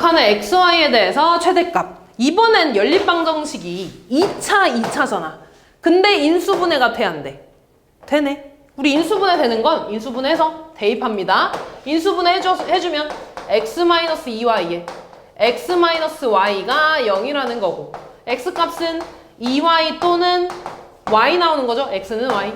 기억하는 xy에 대해서 최대값. 이번엔 연립방정식이 2차잖아. 근데 인수분해가 돼, 안 돼? 되네. 우리 인수분해 되는 건 인수분해해서 대입합니다. 인수분해 해주면 x-2y에 x-y가 0이라는 거고 x값은 2y 또는 y 나오는 거죠. x는 y.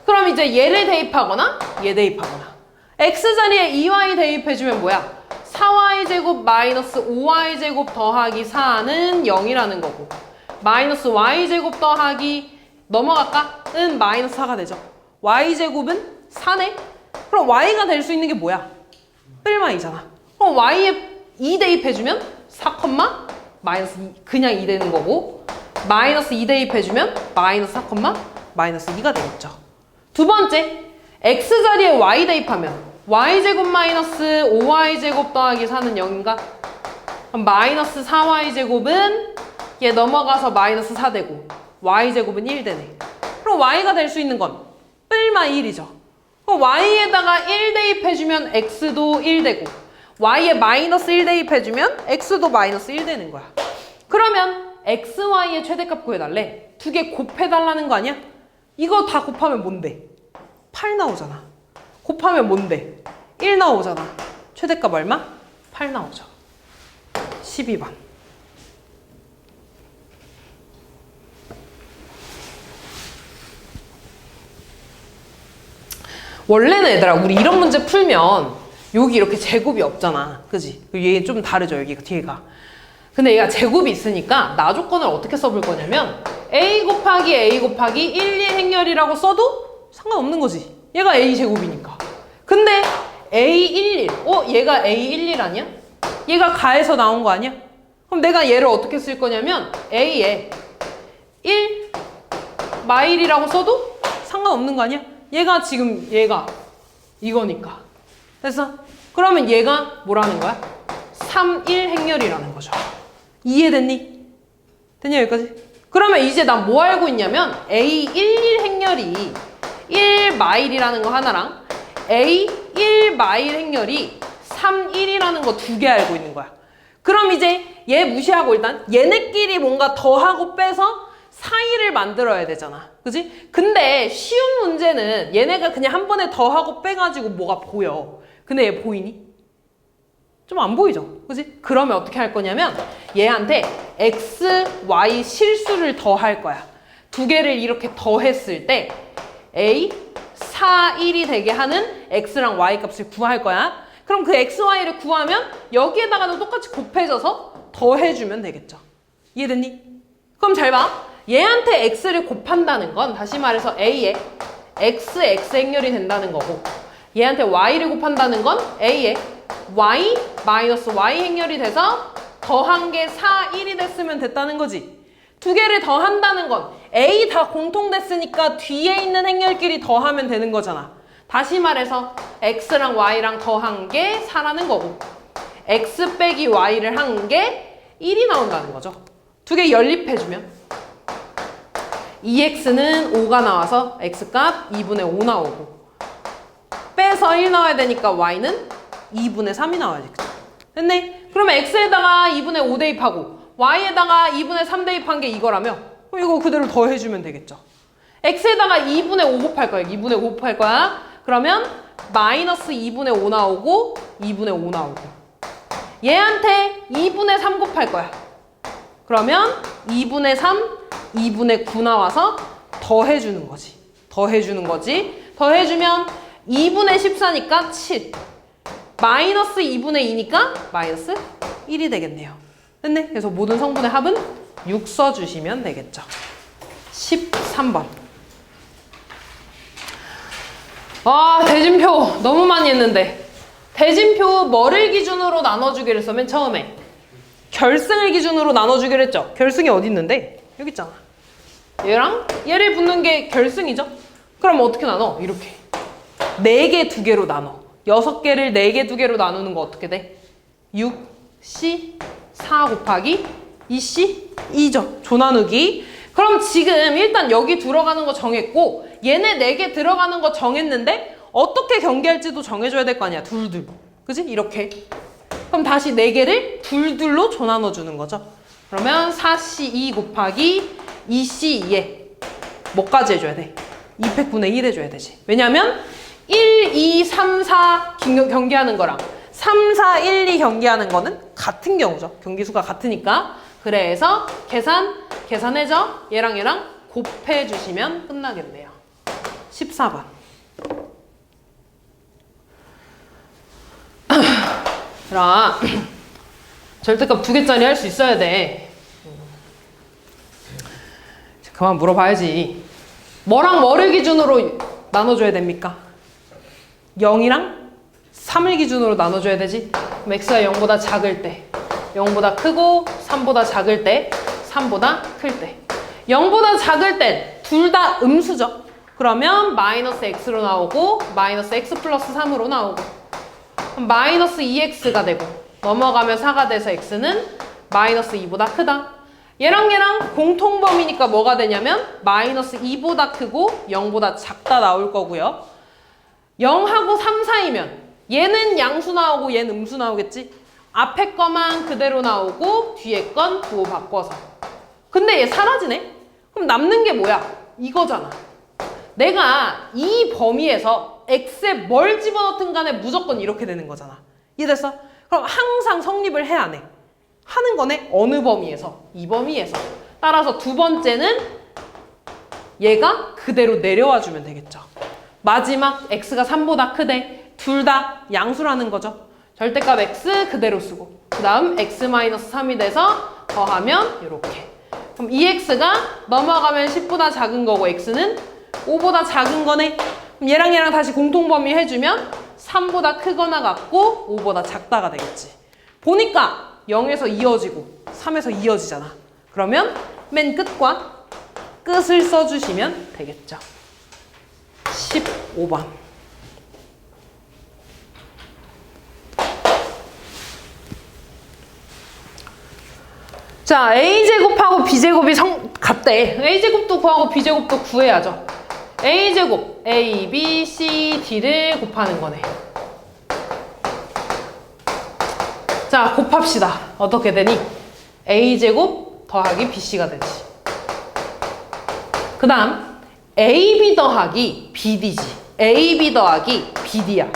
그럼 이제 얘를 대입하거나 얘 대입하거나 x자리에 2y 대입해주면 뭐야? 4y제곱 마이너스 5y제곱 더하기 4는 0이라는 거고 마이너스 y제곱 더하기 넘어갈까? 은 마이너스 4가 되죠. y제곱은 4네? 그럼 y가 될 수 있는 게 뭐야? 뿔마이잖아. 그럼 y에 2 대입해주면 4, 마이너스 2, 그냥 2 되는 거고 마이너스 2 대입해주면 마이너스 4, 마이너스 2가 되겠죠. 두 번째, x자리에 y 대입하면 y제곱 마이너스 5y제곱 더하기 4는 0인가? 그럼 마이너스 4y제곱은 얘 넘어가서 마이너스 4 되고 y제곱은 1 되네. 그럼 y가 될 수 있는 건 뿔마 1이죠. 그럼 y에다가 1 대입해주면 x도 1 되고 y에 마이너스 1 대입해주면 x도 마이너스 1 되는 거야. 그러면 xy의 최대값 구해달래. 두 개 곱해달라는 거 아니야? 이거 다 곱하면 뭔데? 8 나오잖아. 곱하면 뭔데? 1 나오잖아. 최대값 얼마? 8 나오죠. 12번. 원래는 얘들아 우리 이런 문제 풀면 여기 이렇게 제곱이 없잖아. 그지? 얘 좀 다르죠. 여기가 뒤에가. 근데 얘가 제곱이 있으니까 나 조건을 어떻게 써볼 거냐면 a 곱하기 1, 2 행렬이라고 써도 상관없는 거지. 얘가 a 제곱이니까. 근데 a11, 얘가 a11 아니야? 얘가 가에서 나온 거 아니야? 그럼 내가 얘를 어떻게 쓸 거냐면 a에 1 마일이라고 써도 상관없는 거 아니야? 얘가 지금 얘가 이거니까. 됐어? 그러면 얘가 뭐라는 거야? 3, 1 행렬이라는 거죠. 이해됐니? 됐냐 여기까지? 그러면 이제 난 뭐 알고 있냐면 A11 행렬이 1 마일이라는 거 하나랑 A1 마일 행렬이 3, 1이라는 거 두 개 알고 있는 거야. 그럼 이제 얘 무시하고 일단 얘네끼리 뭔가 더하고 빼서 사이를 만들어야 되잖아. 그지? 근데 쉬운 문제는 얘네가 그냥 한 번에 더하고 빼가지고 뭐가 보여. 근데 얘 보이니? 좀 안 보이죠? 그지? 그러면 어떻게 할 거냐면 얘한테 x, y 실수를 더할 거야. 두 개를 이렇게 더했을 때 a, 4, 1이 되게 하는 x랑 y 값을 구할 거야. 그럼 그 x, y를 구하면 여기에다가도 똑같이 곱해져서 더해주면 되겠죠. 이해됐니? 그럼 잘 봐. 얘한테 x를 곱한다는 건 다시 말해서 a에 x 행렬이 된다는 거고 얘한테 y를 곱한다는 건 a에 y 마이너스 y 행렬이 돼서 더한 게 4, 1이 됐으면 됐다는 거지. 두 개를 더한다는 건 a 다 공통됐으니까 뒤에 있는 행렬끼리 더하면 되는 거잖아. 다시 말해서 x랑 y랑 더한 게 4라는 거고 x 빼기 y를 한 게 1이 나온다는 거죠. 두 개 연립해주면 2x는 5가 나와서 x값 2분의 5 나오고 빼서 1 나와야 되니까 y는 2분의 3이 나와야지. 그쵸? 됐네? 그러면 x에다가 2분의 5 대입하고 y에다가 2분의 3 대입한 게 이거라며 그럼 이거 그대로 더해주면 되겠죠. x에다가 2분의 5 곱할 거야. 2분의 5 곱할 거야. 그러면 마이너스 2분의 5 나오고 2분의 5 나오고 얘한테 2분의 3 곱할 거야. 그러면 2분의 3, 2분의 9 나와서 더해주는 거지. 더해주면 2분의 14니까 7. 마이너스 2분의 2니까 마이너스 1이 되겠네요. 됐네? 그래서 모든 성분의 합은 6 써주시면 되겠죠. 13번. 대진표 너무 많이 했는데 대진표 뭐를 기준으로 나눠주기로 했어? 맨 처음에 결승을 기준으로 나눠주기로 했죠. 결승이 어디 있는데? 여기 있잖아. 얘랑 얘를 붙는 게 결승이죠. 그럼 어떻게 나눠? 이렇게 4개 2개로 나눠. 6개를 4개 2개로 나누는 거 어떻게 돼? 6C 4 곱하기 2C 2죠. 조나누기. 그럼 지금 일단 여기 들어가는 거 정했고 얘네 4개 들어가는 거 정했는데 어떻게 경계할지도 정해줘야 될 거 아니야. 둘. 그지? 이렇게. 그럼 다시 4개를 둘둘로 조나눠 주는 거죠. 그러면 4C2 곱하기 2C2에 뭐까지 해줘야 돼? 2팩분의 1 해줘야 되지. 왜냐면 1, 2, 3, 4 경기하는 거랑 3, 4, 1, 2 경기하는 거는 같은 경우죠. 경기수가 같으니까. 그래서 계산해줘. 얘랑 곱해주시면 끝나겠네요. 14번. 얘들아, 절대값 2개짜리 할 수 있어야 돼. 그만 물어봐야지. 뭐랑 뭐를 기준으로 나눠줘야 됩니까? 0이랑 3을 기준으로 나눠줘야 되지. 그럼 x가 0보다 작을 때, 0보다 크고 3보다 작을 때, 3보다 클 때. 0보다 작을 땐 둘 다 음수죠. 그러면 마이너스 x로 나오고 마이너스 x 플러스 3으로 나오고, 그럼 마이너스 2x가 되고 넘어가면 4가 돼서 x는 마이너스 2보다 크다. 얘랑 공통범위니까 뭐가 되냐면 마이너스 2보다 크고 0보다 작다 나올 거고요. 0하고 3 사이면 얘는 양수 나오고 얘는 음수 나오겠지? 앞에 거만 그대로 나오고 뒤에 건 부호 바꿔서. 근데 얘 사라지네? 그럼 남는 게 뭐야? 이거잖아. 내가 이 범위에서 x에 뭘 집어넣든 간에 무조건 이렇게 되는 거잖아. 이해됐어? 그럼 항상 성립을 해야 해. 하는 거네. 어느 범위에서? 이 범위에서. 따라서 두 번째는 얘가 그대로 내려와 주면 되겠죠. 마지막 x가 3보다 크대. 둘 다 양수라는 거죠. 절대값 x 그대로 쓰고, 그 다음 x-3이 돼서 더하면 이렇게. 그럼 2x가 넘어가면 10보다 작은 거고 x는 5보다 작은 거네. 그럼 얘랑 다시 공통범위 해주면 3보다 크거나 같고 5보다 작다가 되겠지. 보니까 0에서 이어지고 3에서 이어지잖아. 그러면 맨 끝과 끝을 써주시면 되겠죠. 15번. 자, a제곱하고 b제곱이 같대. a제곱도 구하고 b제곱도 구해야죠. a제곱, a, b, c, d를 곱하는 거네. 자, 곱합시다. 어떻게 되니? a제곱 더하기 bc가 되지. 그 다음 ab 더하기 bd지. ab 더하기 bd야.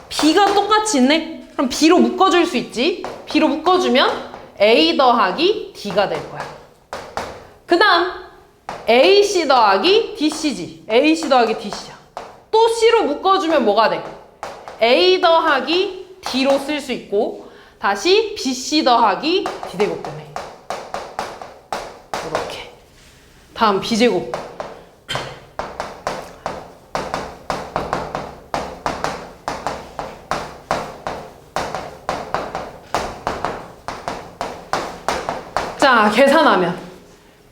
b가 똑같이 있네? 그럼 b로 묶어줄 수 있지? b로 묶어주면 a 더하기 d가 될 거야. 그 다음 ac 더하기 dc지. ac 더하기 dc야. 또 c로 묶어주면 뭐가 돼? a 더하기 d로 쓸 수 있고, 다시 bc 더하기 d 되고 때문에 이렇게. 다음 b제곱. 자, 계산하면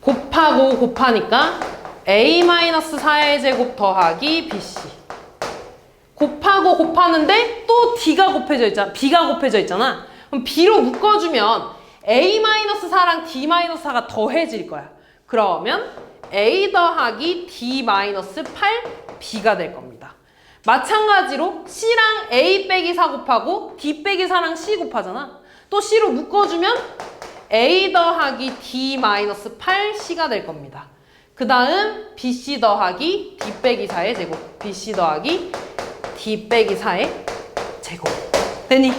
곱하고 곱하니까 a-4의 제곱 더하기 bc. 곱하고 곱하는데 또 d가 곱해져 있잖아. b가 곱해져 있잖아. 그럼 b로 묶어주면 a-4랑 d-4가 더해질 거야. 그러면 a 더하기 d-8 b가 될 겁니다. 마찬가지로 c랑 a 빼기 4 곱하고 d 빼기 4랑 c 곱하잖아. 또 c로 묶어주면 a 더하기 d-8 c가 될 겁니다. 그 다음 bc 더하기 d 빼기 4의 제곱, bc 더하기 d 빼기 4의 제곱. 되니?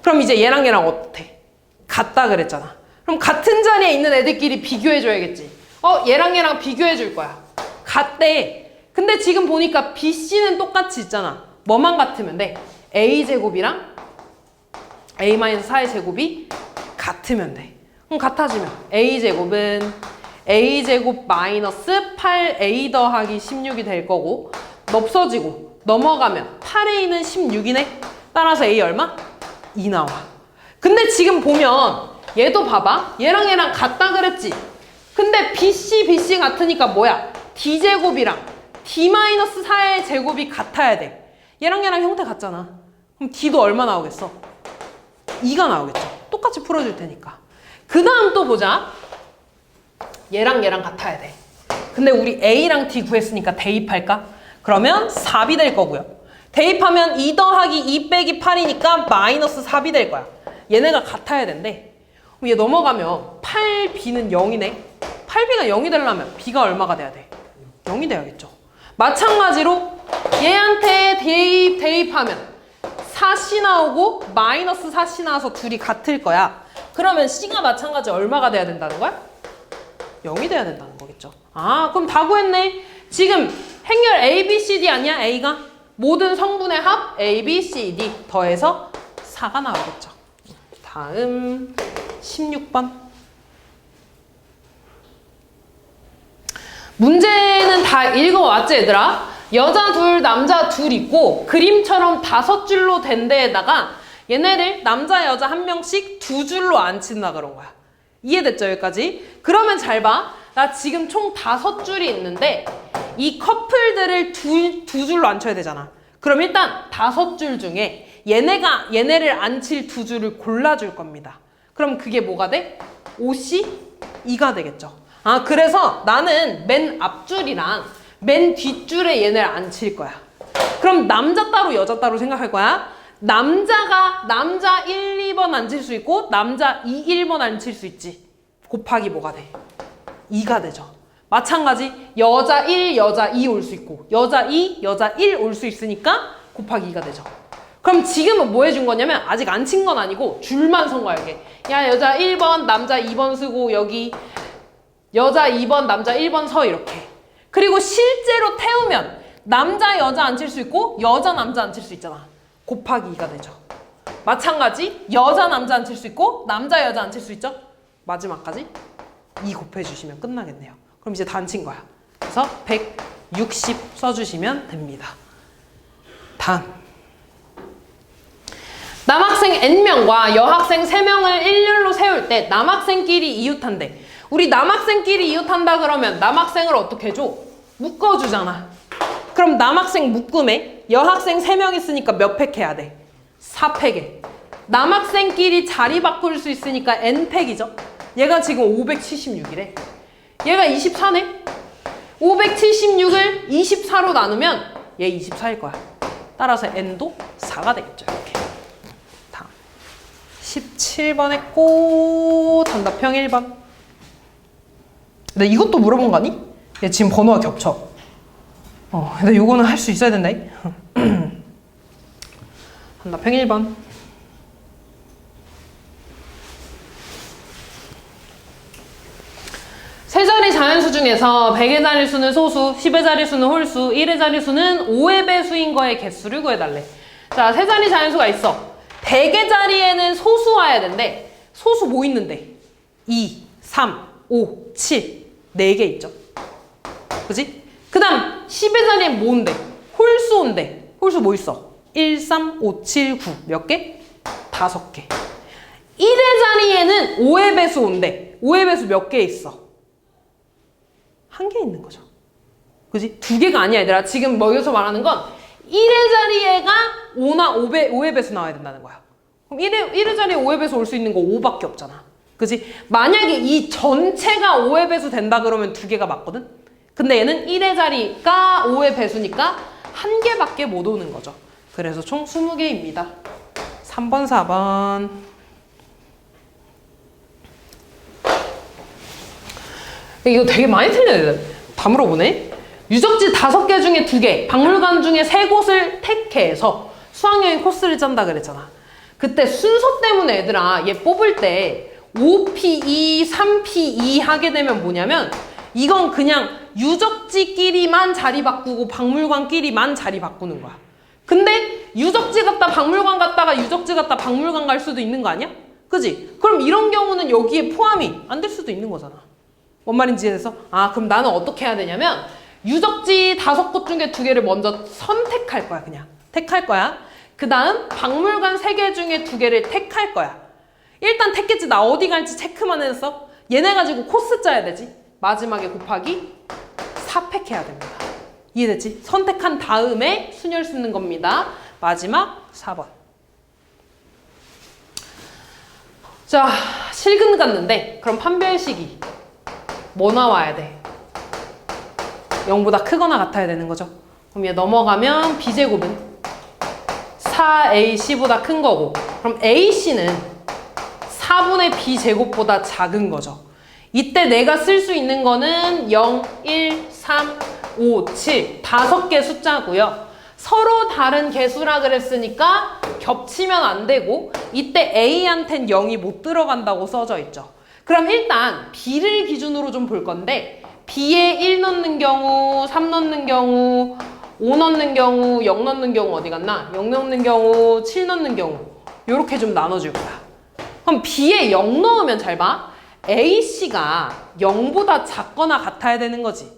그럼 이제 얘랑 어때? 같다 그랬잖아. 그럼 같은 자리에 있는 애들끼리 비교해줘야겠지. 얘랑 비교해 줄 거야. 같대. 근데 지금 보니까 bc는 똑같이 있잖아. 뭐만 같으면 돼? a제곱이랑 a-4의 제곱이 같으면 돼. 그럼 같아지면 a제곱은 a제곱 마이너스 8a 더하기 16이 될 거고, 없어지고 넘어가면 8a는 16이네. 따라서 a 얼마? 2 나와. 근데 지금 보면 얘도 봐봐. 얘랑 같다 그랬지. 근데 bc 같으니까 뭐야? d제곱이랑 d-4의 제곱이 같아야 돼. 얘랑 형태 같잖아. 그럼 d도 얼마 나오겠어? 2가 나오겠죠. 똑같이 풀어줄 테니까. 그 다음 또 보자. 얘랑 같아야 돼. 근데 우리 a랑 d 구했으니까 대입할까? 그러면 4이 될 거고요. 대입하면 2 더하기 2 빼기 8이니까 마이너스 4이 될 거야. 얘네가 같아야 된대. 그럼 얘 넘어가면 8b는 0이네. 8b가 0이 되려면 b가 얼마가 돼야 돼? 0이 돼야겠죠. 마찬가지로 얘한테 대입하면 4c 나오고 마이너스 4c 나와서 둘이 같을 거야. 그러면 c가 마찬가지 얼마가 돼야 된다는 거야? 0이 돼야 된다는 거겠죠. 아, 그럼 다 구했네. 지금 행렬 A, B, C, D 아니야? A가? 모든 성분의 합 A, B, C, D 더해서 4가 나오겠죠. 다음 16번. 문제는 다 읽어왔지 얘들아? 여자 둘, 남자 둘 있고 그림처럼 5줄로 된 데에다가 얘네를 남자, 여자 한 명씩 2줄로 앉힌다 그런 거야. 이해됐죠 여기까지? 그러면 잘 봐. 나 지금 총 5줄이 있는데 이 커플들을 두 줄로 앉혀야 되잖아. 그럼 일단 5줄 중에 얘네를 앉힐 2줄을 골라줄 겁니다. 그럼 그게 뭐가 돼? 5C? 2가 되겠죠. 아, 그래서 나는 맨 앞줄이랑 맨 뒷줄에 얘네를 앉힐 거야. 그럼 남자 따로 여자 따로 생각할 거야. 남자가 남자 1, 2번 앉힐 수 있고 남자 2, 1번 앉힐 수 있지. 곱하기 뭐가 돼? 2가 되죠. 마찬가지 여자 1, 여자 2 올 수 있고 여자 2, 여자 1 올 수 있으니까 곱하기 2가 되죠. 그럼 지금은 뭐 해준 거냐면 아직 안 친 건 아니고 줄만 선 거야 이게. 야 여자 1번 남자 2번 쓰고 여기 여자 2번 남자 1번 서 이렇게. 그리고 실제로 태우면 남자 여자 앉힐 수 있고 여자 남자 앉힐 수 있잖아. 곱하기 2가 되죠. 마찬가지 여자 남자 앉힐 수 있고 남자 여자 앉힐 수 있죠. 마지막까지 2 곱해주시면 끝나겠네요. 그럼 이제 다 앉힌 거야. 그래서 160 써주시면 됩니다. 다음 남학생 N명과 여학생 3명을 일렬로 세울 때 남학생끼리 이웃한대. 우리 남학생끼리 이웃한다 그러면 남학생을 어떻게 해줘? 묶어주잖아. 그럼 남학생 묶음에 여학생 3명 있으니까 몇 팩 해야 돼? 4팩에. 남학생끼리 자리 바꿀 수 있으니까 N팩이죠. 얘가 지금 576이래. 얘가 24네. 576을 24로 나누면 얘 24일 거야. 따라서 N도 4가 되겠죠. 이렇게. 다음 17번 했고 단답형 1번. 근데 이것도 물어본 거 아니? 얘 지금 번호가 겹쳐. 근데 요거는 할 수 있어야 된다. 단답형 1번. 세 자리 자연수 중에서 100의 자리수는 소수, 10의 자리수는 홀수, 1의 자리수는 5의 배수인 거의 개수를 구해달래. 자, 세 자리 자연수가 있어. 100의 자리에는 소수 와야 된대. 소수 뭐 있는데? 2, 3, 5, 7. 4개 있죠. 그지? 그 다음 10의 자리엔 뭔데? 홀수 온대. 홀수 뭐 있어? 1, 3, 5, 7, 9. 몇 개? 5개. 1의 자리에는 5의 배수 온대. 5의 배수 몇 개 있어? 1개 있는 거죠. 그지? 2개가 아니야 얘들아. 지금 뭐 여기서 말하는 건 1의 자리에가 5의 배수 나와야 된다는 거야. 그럼 1의 자리에 5의 배수 올 수 있는 거 5밖에 없잖아. 그지? 만약에 이 전체가 5의 배수 된다 그러면 2개가 맞거든? 근데 얘는 1의 자리가 5의 배수니까 1개밖에 못 오는 거죠. 그래서 총 20개입니다. 3번, 4번. 이거 되게 많이 틀려요. 다 물어보네. 유적지 5개 중에 2개, 박물관 중에 3곳을 택해서 수학여행 코스를 짠다 그랬잖아. 그때 순서 때문에 얘들아 얘 뽑을 때 5P2, 3P2 하게 되면 뭐냐면 이건 그냥 유적지끼리만 자리 바꾸고 박물관끼리만 자리 바꾸는 거야. 근데 유적지 갔다 박물관 갔다가 유적지 갔다 박물관 갈 수도 있는 거 아니야? 그지? 그럼 이런 경우는 여기에 포함이 안 될 수도 있는 거잖아. 뭔 말인지 이해돼서? 아, 그럼 나는 어떻게 해야 되냐면 유적지 5곳 중에 2개를 먼저 선택할 거야. 그냥 택할 거야. 그 다음 박물관 3개 중에 2개를 택할 거야. 일단 택했지. 나 어디 갈지 체크만 했어. 얘네 가지고 코스 짜야 되지. 마지막에 곱하기 4팩 해야 됩니다. 이해됐지? 선택한 다음에 순열 쓰는 겁니다. 마지막 4번. 자, 실근 갔는데 그럼 판별식이 뭐 나와야 돼? 0보다 크거나 같아야 되는 거죠. 그럼 얘 넘어가면 B제곱은 4AC보다 큰 거고, 그럼 AC는 4분의 b제곱보다 작은 거죠. 이때 내가 쓸 수 있는 거는 0, 1, 3, 5, 7 5개 숫자고요. 서로 다른 개수라 그랬으니까 겹치면 안 되고 이때 A한텐 0이 못 들어간다고 써져 있죠. 그럼 일단 B를 기준으로 좀 볼 건데 B에 1 넣는 경우, 3 넣는 경우, 5 넣는 경우, 0 넣는 경우 어디 갔나? 0 넣는 경우, 7 넣는 경우 요렇게 좀 나눠줄 거야. 그럼 B에 0 넣으면 잘 봐. A씨가 0보다 작거나 같아야 되는 거지.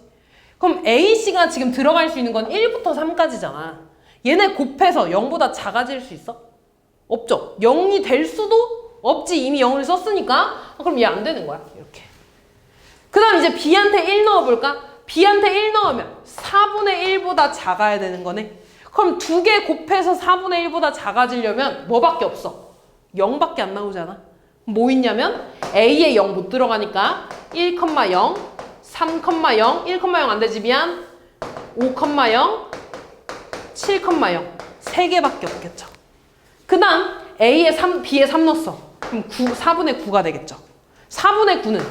그럼 A씨가 지금 들어갈 수 있는 건 1부터 3까지잖아. 얘네 곱해서 0보다 작아질 수 있어? 없죠. 0이 될 수도 없지. 이미 0을 썼으니까. 그럼 얘 안 되는 거야. 이렇게. 그 다음 이제 B한테 1 넣어볼까? B한테 1 넣으면 4분의 1보다 작아야 되는 거네. 그럼 두 개 곱해서 4분의 1보다 작아지려면 뭐밖에 없어? 0밖에 안 나오잖아. 뭐 있냐면 A에 0 못 들어가니까 1,0, 3,0, 1,0 안 되지 미안. 5,0, 7,0 세 개밖에 없겠죠. 그 다음 A에 3, B에 3 넣었어. 그럼 4분의 9가 되겠죠. 4분의 9는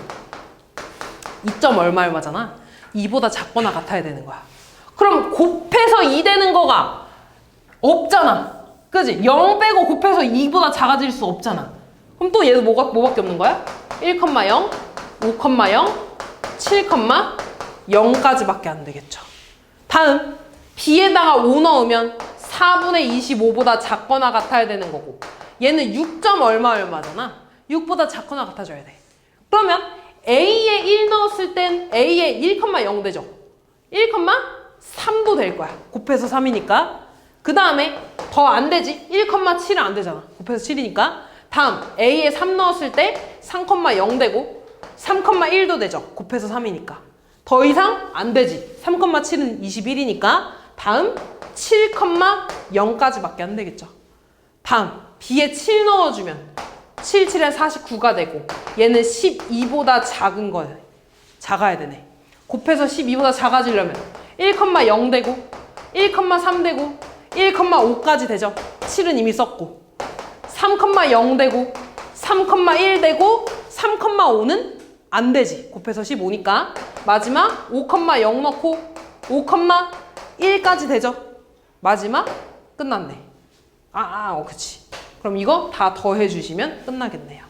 2점 얼마잖아. 2보다 작거나 같아야 되는 거야. 그럼 곱해서 2 되는 거가 없잖아. 그지? 0 빼고 곱해서 2보다 작아질 수 없잖아. 그럼 또 얘도 뭐밖에 없는 거야? 1,0, 5,0, 7,0까지밖에 안 되겠죠. 다음 B에다가 5 넣으면 4분의 25보다 작거나 같아야 되는 거고 얘는 6점 얼마잖아. 6보다 작거나 같아져야 돼. 그러면 A에 1 넣었을 땐 A에 1,0 되죠. 1,3도 될 거야. 곱해서 3이니까. 그 다음에 더 안 되지. 1,7은 안 되잖아. 곱해서 7이니까. 다음 A에 3 넣었을 때 3,0 되고 3,1도 되죠. 곱해서 3이니까. 더 이상 안 되지. 3,7은 21이니까 다음 7,0까지밖에 안 되겠죠. 다음 B에 7 넣어주면 7, 7에 49가 되고 얘는 12보다 작은 거야. 작아야 되네. 곱해서 12보다 작아지려면 1,0 되고 1,3 되고 1,5까지 되죠. 7은 이미 썼고 3,0 되고 3,1 되고 3,5는 안 되지. 곱해서 15니까 마지막 5,0 넣고 5,1까지 되죠. 마지막 끝났네. 그치. 그럼 이거 다 더해 주시면 끝나겠네요.